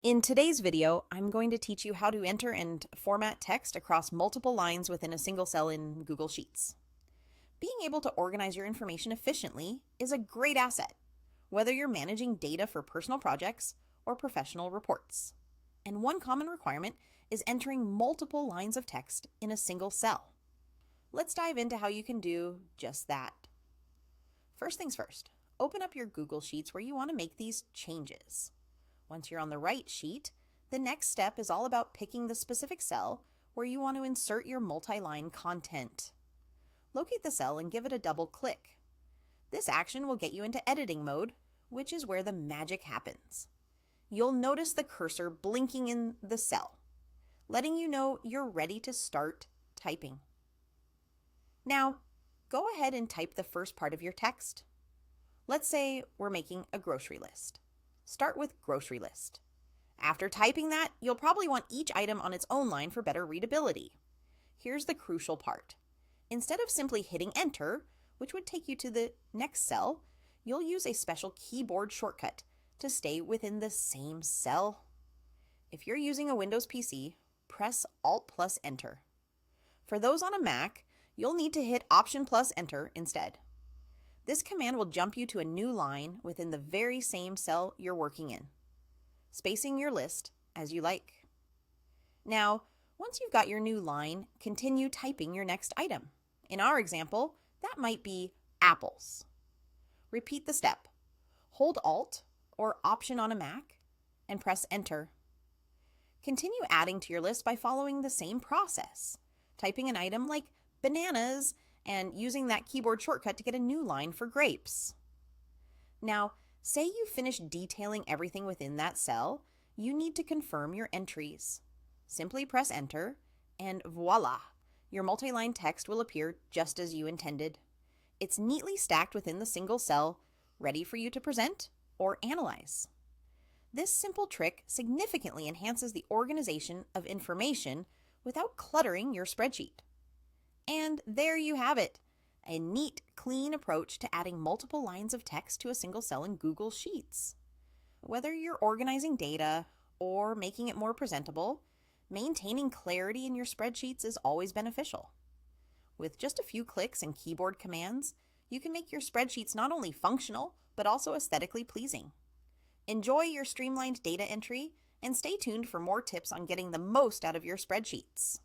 In today's video, I'm going to teach you how to enter and format text across multiple lines within a single cell in Google Sheets. Being able to organize your information efficiently is a great asset, whether you're managing data for personal projects or professional reports. And one common requirement is entering multiple lines of text in a single cell. Let's dive into how you can do just that. First things first, open up your Google Sheets where you want to make these changes. Once you're on the right sheet, the next step is all about picking the specific cell where you want to insert your multi-line content. Locate the cell and give it a double click. This action will get you into editing mode, which is where the magic happens. You'll notice the cursor blinking in the cell, letting you know you're ready to start typing. Now, go ahead and type the first part of your text. Let's say we're making a grocery list. Start with grocery list. After typing that, you'll probably want each item on its own line for better readability. Here's the crucial part. Instead of simply hitting enter, which would take you to the next cell, you'll use a special keyboard shortcut to stay within the same cell. If you're using a Windows PC, press Alt plus Enter. For those on a Mac, you'll need to hit Option plus Enter instead. This command will jump you to a new line within the very same cell you're working in, spacing your list as you like. Now, once you've got your new line, continue typing your next item. In our example, that might be apples. Repeat the step. Hold Alt or Option on a Mac and press Enter. Continue adding to your list by following the same process, typing an item like bananas and using that keyboard shortcut to get a new line for grapes. Now, say you finish detailing everything within that cell, you need to confirm your entries. Simply press Enter, and voila! Your multi-line text will appear just as you intended. It's neatly stacked within the single cell, ready for you to present or analyze. This simple trick significantly enhances the organization of information without cluttering your spreadsheet. And there you have it, a neat, clean approach to adding multiple lines of text to a single cell in Google Sheets. Whether you're organizing data or making it more presentable, maintaining clarity in your spreadsheets is always beneficial. With just a few clicks and keyboard commands, you can make your spreadsheets not only functional, but also aesthetically pleasing. Enjoy your streamlined data entry and stay tuned for more tips on getting the most out of your spreadsheets.